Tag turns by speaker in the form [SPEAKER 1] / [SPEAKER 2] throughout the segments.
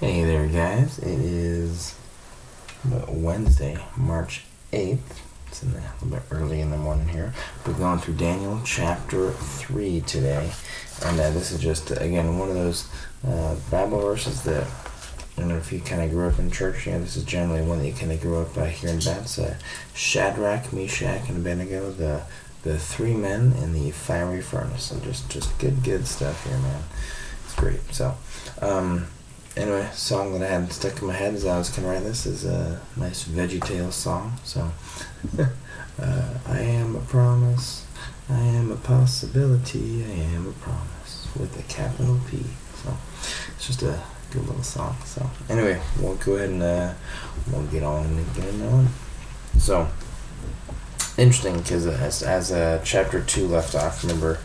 [SPEAKER 1] Hey there, guys. It is Wednesday, March 8th. It's a little bit early in the morning here. We're going through Daniel chapter 3 today. And this is just, again, one of those Bible verses that, I don't know if you kind of grew up in church, this is generally one that you kind of grew up hearing about. It's Shadrach, Mesach, and Abednego, the three men in the fiery furnace. So just good stuff here, man. It's great. So, anyway, song that I had stuck in my head as I was kind of writing this is a nice VeggieTales song. So, I am a promise, I am a possibility, I am a promise with a capital P. So, it's just a good little song. So, anyway, we'll go ahead and we'll get on and get on. So, interesting because as chapter 2 left off, remember,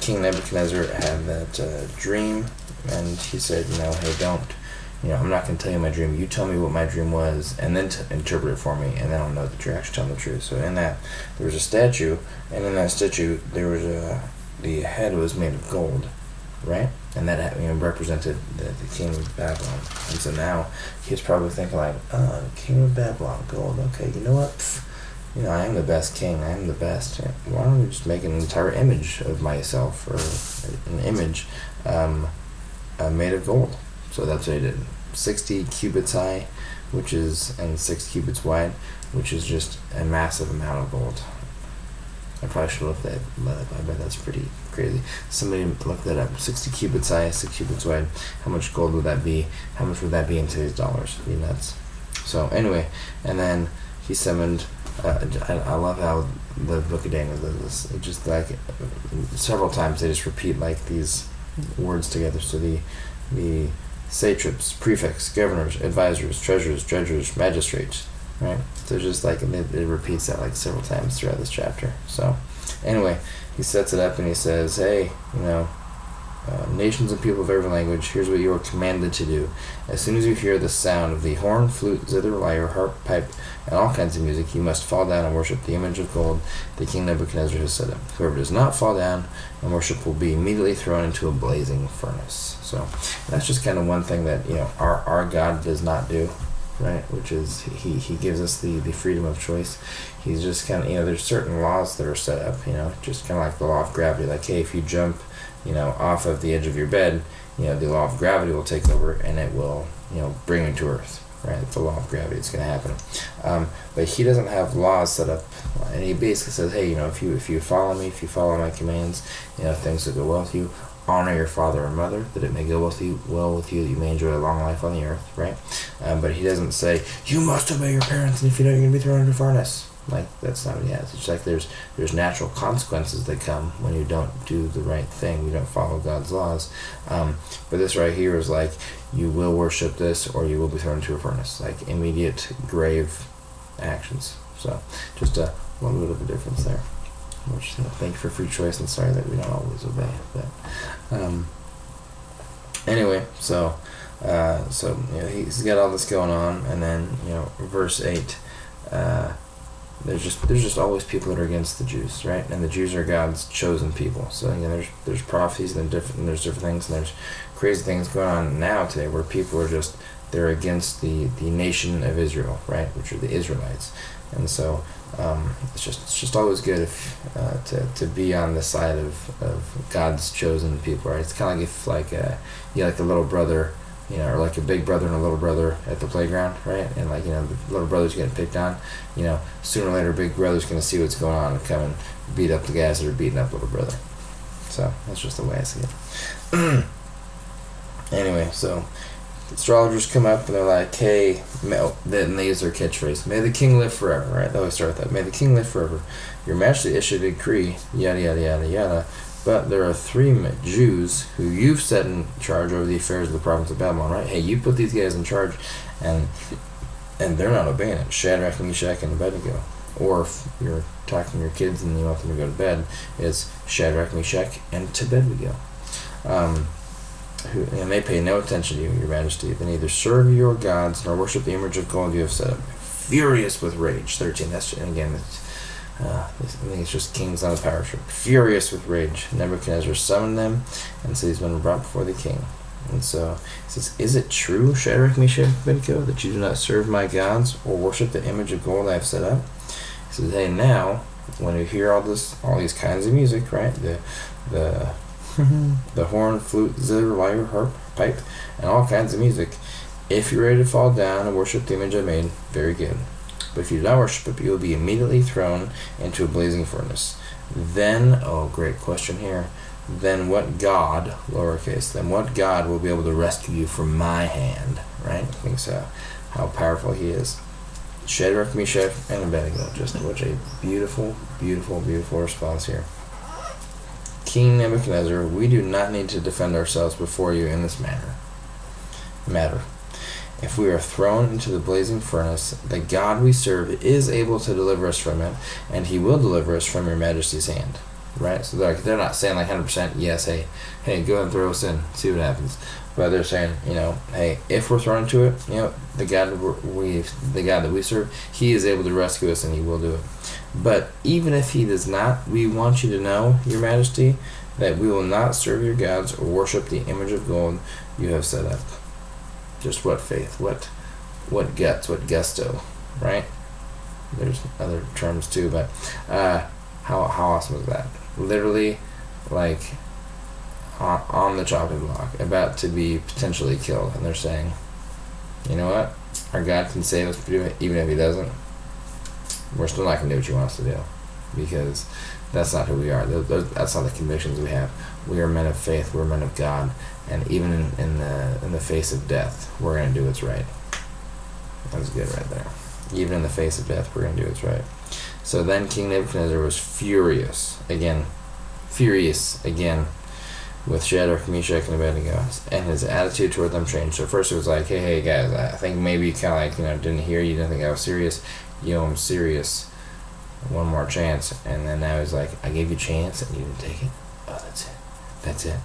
[SPEAKER 1] King Nebuchadnezzar had that dream. And he said, hey, don't, I'm not going to tell you my dream. You tell me what my dream was, and then interpret it for me, and then I'll know that you're actually telling the truth. So in that, there was a statue, and in that statue, there was the head was made of gold, right? And that represented the king of Babylon. And so now, he's probably thinking like, king of Babylon, gold, okay, you know what? I am the best king, I am the best. Why don't we just make an entire image of myself, or an image, made of gold. So that's what he did. 60 cubits high, and 6 cubits wide, which is just a massive amount of gold. I probably should look that up. I bet that's pretty crazy. Somebody look that up. 60 cubits high, 6 cubits wide. How much gold would that be? How much would that be in today's dollars? It'd be nuts. So anyway, and then he summoned. I love how the Book of Daniel does this. It just like several times they just repeat like these words together. So the satraps, prefects, governors, advisors, treasurers, judges, magistrates, right? So just like it repeats that like several times throughout this chapter. So anyway, he sets it up and he says, hey, nations and people of every language, here's what you are commanded to do. As soon as you hear the sound of the horn, flute, zither, lyre, harp, pipe, and all kinds of music, you must fall down and worship the image of gold that King Nebuchadnezzar has set up. Whoever does not fall down and worship will be immediately thrown into a blazing furnace. So that's just kind of one thing that our God does not do, right? Which is he gives us the freedom of choice. He's just kind of there's certain laws that are set up, just kind of like the law of gravity. Like, hey, if you jump off of the edge of your bed, the law of gravity will take over and it will, bring you to earth, right? It's the law of gravity. It's going to happen. But he doesn't have laws set up, and he basically says, hey, if you follow me, if you follow my commands, things will go well with you. Honor your father and mother, that it may go well with you, that you may enjoy a long life on the earth, right? But he doesn't say, you must obey your parents, and if you don't, you're going to be thrown into a furnace. Like, that's not what he has. It's like there's natural consequences that come when you don't do the right thing, you don't follow God's laws. But this right here is like, you will worship this or you will be thrown into a furnace. Like, immediate, grave actions. So, just a little bit of a difference there. Which, thank you for free choice, and sorry that we don't always obey. But, anyway, so he's got all this going on, and then, verse 8, there's just always people that are against the Jews, right? And the Jews are God's chosen people. So there's prophecies and there's different things, and there's crazy things going on now today where people are they're against the nation of Israel, right? Which are the Israelites. And so it's just always good if to be on the side of God's chosen people, right? It's kind of like if you like a little brother, or like a big brother and a little brother at the playground, right? And like, the little brother's getting picked on, sooner or later big brother's going to see what's going on and come and beat up the guys that are beating up little brother. So that's just the way I see it. Anyway, so the astrologers come up and they're like, hey, then they use their catchphrase, may the king live forever, right? They always start with that, may the king live forever. Your majesty issued a decree, yada, yada, yada, yada. But there are 3 Jews who you've set in charge over the affairs of the province of Babylon, right? Hey, you put these guys in charge, and they're not obeying it. Shadrach, Mesach, and Abednego. Or if you're talking to your kids and you want them to go to bed, it's Shadrach, Mesach, and Abednego. And they pay no attention to you, your majesty. They neither serve your gods nor worship the image of gold you have set up. Furious with rage. 13. And again, I think it's just kings on a power trip. Furious with rage, Nebuchadnezzar summoned them, and so these men were brought before the king. And so he says, "Is it true, Shadrach, Meshach, and Abednego, that you do not serve my gods or worship the image of gold I have set up?" He says, "Hey, now when you hear all these kinds of music, right? The the horn, flute, zither, lyre, harp, pipe, and all kinds of music. If you're ready to fall down and worship the image I made, very good. But if you do not worship it, you will be immediately thrown into a blazing furnace. Then," oh, great question here, "then what God," lowercase, "then what God will be able to rescue you from my hand?" Right? Thinks how powerful he is. Shadrach, Meshach, and Abednego. Just what a beautiful, beautiful, beautiful response here. "King Nebuchadnezzar, we do not need to defend ourselves before you in this matter. If we are thrown into the blazing furnace, the God we serve is able to deliver us from it, and he will deliver us from your majesty's hand." Right? So they're not saying like 100% yes, hey, go ahead and throw us in, see what happens. But they're saying, hey, if we're thrown into it, the God that we serve, he is able to rescue us and he will do it. "But even if he does not, we want you to know, your majesty, that we will not serve your gods or worship the image of gold you have set up." Just what faith, what guts, what gusto, right? There's other terms too, but how awesome is that? Literally, like on the chopping block, about to be potentially killed, and they're saying, "You know what? Our God can save us, even if he doesn't. We're still not going to do what you want us to do, because that's not who we are. That's not the convictions we have. We are men of faith. We're men of God, and even in the face of death, we're going to do what's right." That's good right there. Even in the face of death, we're going to do what's right. So then King Nebuchadnezzar was furious again, with Shadrach, Meshach, and Abednego, and his attitude toward them changed. So first it was like, hey guys, I think maybe you kind of didn't hear, you didn't think I was serious. I'm serious. One more chance. And then now he's like, I gave you a chance and you didn't take it. Oh, that's it.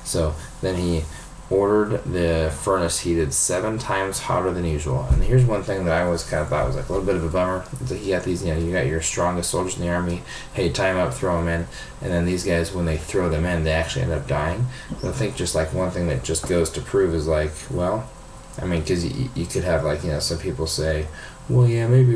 [SPEAKER 1] So then he ordered the furnace heated 7 times hotter than usual. And here's one thing that I always kind of thought was like a little bit of a bummer. You got these, you got your strongest soldiers in the army. Hey, time up, throw them in. And then these guys, when they throw them in, they actually end up dying. But I think just like one thing that just goes to prove is like, well, I mean, because you could have like, some people say, well, yeah, maybe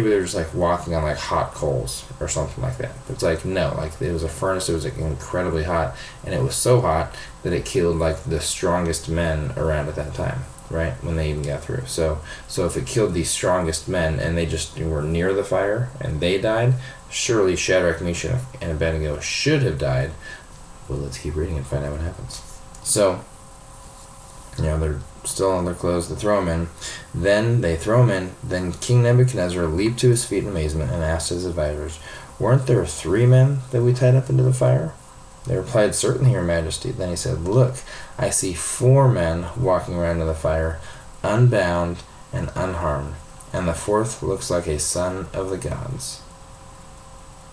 [SPEAKER 1] they're just like walking on like hot coals or something like that. But it's like, no, like it was a furnace, it was like incredibly hot, and it was so hot that it killed like the strongest men around at that time, right? When they even got through. So if it killed the strongest men and they just were near the fire and they died, surely Shadrach, Meshach, and Abednego should have died. Well, let's keep reading and find out what happens. So, they're still on their clothes, they throw them in. Then they throw them in. Then King Nebuchadnezzar leaped to his feet in amazement and asked his advisors, "Weren't there 3 men that we tied up into the fire?" They replied, "Certainly, your majesty." Then he said, "Look, I see 4 men walking around in the fire, unbound and unharmed, and the 4th looks like a son of the gods."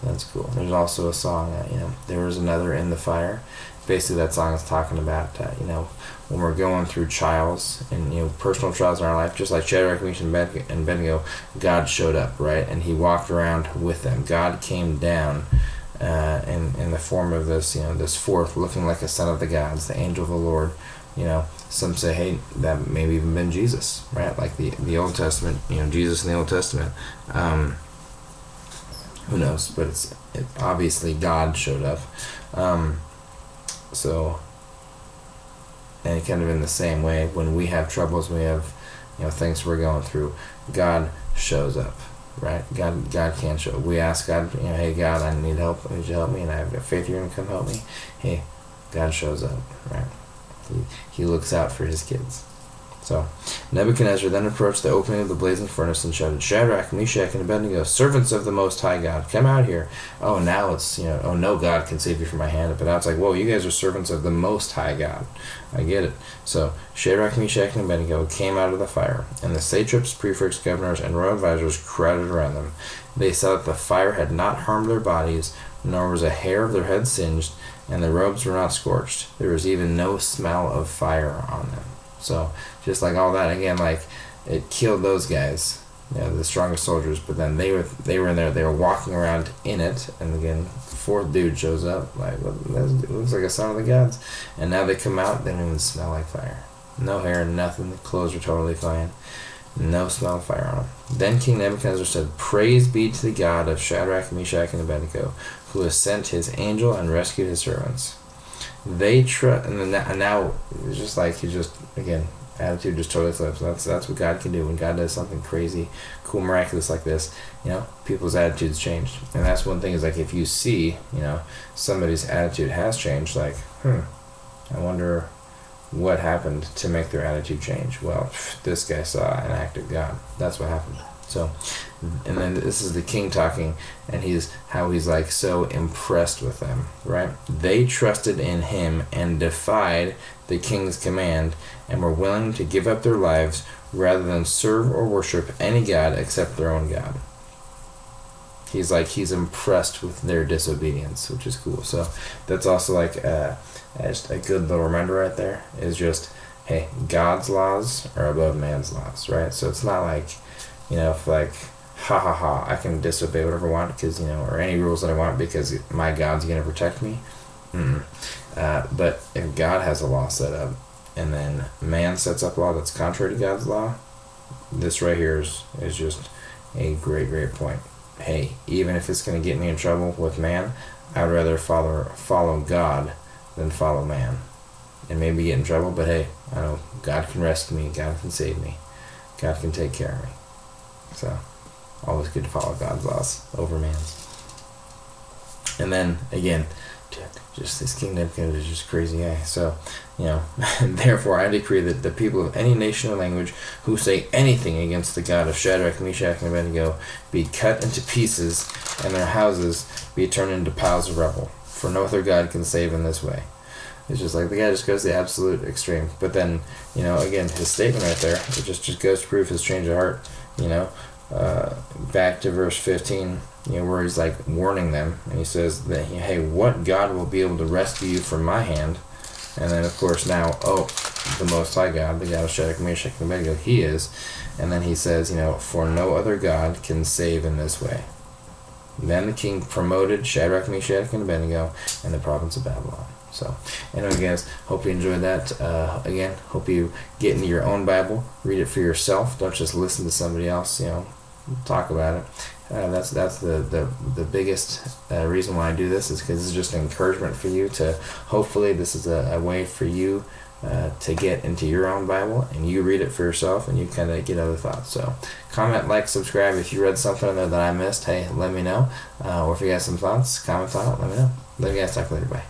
[SPEAKER 1] That's cool. There's also a song that, there was another in the fire. Basically, that song is talking about, when we're going through trials and, personal trials in our life, just like Shadrach, Meshach, and Abednego, God showed up, right? And he walked around with them. God came down in the form of this, this 4th looking like a son of the gods, the angel of the Lord. Some say, hey, that maybe even been Jesus, right? Like the Old Testament, Jesus in the Old Testament. Who knows? But it obviously God showed up. And kind of in the same way, when we have troubles, we have, things we're going through, God shows up, right? God can show up. We ask God, hey God, I need help. I need you to help me, and I have faith you're going to come help me. Hey, God shows up, right? He looks out for his kids. So Nebuchadnezzar then approached the opening of the blazing furnace and shouted, "Shadrach, Meshach, and Abednego, servants of the Most High God, come out here." Oh, now it's, oh, no God can save you from my hand. But now it's like, whoa, you guys are servants of the Most High God. I get it. So Shadrach, Meshach, and Abednego came out of the fire, and the satraps, prefects, governors, and royal advisors crowded around them. They saw that the fire had not harmed their bodies, nor was a hair of their head singed, and their robes were not scorched. There was even no smell of fire on them. So just like all that, again, like it killed those guys, the strongest soldiers, but then they were in there, they were walking around in it, and again, fourth dude shows up, like, it looks like a son of the gods, and now they come out, they don't even smell like fire. No hair, nothing, the clothes are totally fine, no smell of fire on them. Then King Nebuchadnezzar said, "Praise be to the God of Shadrach, Meshach, and Abednego, who has sent his angel and rescued his servants." They trust, and now it's just like he just, again, attitude just totally flips. That's what God can do. When God does something crazy, cool, miraculous like this, people's attitudes change. And that's one thing, is like, if you see, somebody's attitude has changed, like, I wonder what happened to make their attitude change. Well, this guy saw an act of God. That's what happened. So, and then this is the king talking, and he's like so impressed with them, right? They trusted in him and defied the king's command, and were willing to give up their lives rather than serve or worship any god except their own God. He's impressed with their disobedience, which is cool. So that's also like just a good little reminder right there, is just, hey, God's laws are above man's laws, right? So it's not like, if like, I can disobey whatever I want because, or any rules that I want because my God's going to protect me. But if God has a law set up, and then man sets up a law that's contrary to God's law, this right here is just a great, great point. Hey, even if it's going to get me in trouble with man, I'd rather follow God than follow man. And maybe get in trouble, but hey, I know God can rescue me, God can save me, God can take care of me. So, always good to follow God's laws over man's. And then, again, just this King Nebuchadnezzar is just crazy guy. So, therefore I decree that the people of any nation or language who say anything against the God of Shadrach, Meshach, and Abednego be cut into pieces, and their houses be turned into piles of rubble. For no other God can save in this way. It's just like the guy just goes to the absolute extreme. But then, again, his statement right there, it just goes to prove his change of heart. Back to verse 15, where he's like warning them, and he says that, hey, what God will be able to rescue you from my hand? And then, of course, now, the Most High God, the God of Shadrach, Meshach, and Abednego, he is. And then he says, for no other God can save in this way. Then the king promoted Shadrach, Meshach, and Abednego in the province of Babylon. So, anyway, guys, hope you enjoyed that. Again, hope you get into your own Bible, read it for yourself. Don't just listen to somebody else, talk about it. That's the biggest reason why I do this, is because this is just an encouragement for you to, hopefully this is a way for you to get into your own Bible, and you read it for yourself, and you kind of get other thoughts. So comment, like, subscribe. If you read something in there that I missed, hey, let me know. Or if you got some thoughts, comment on it, let me know. Love you guys, talk later, bye.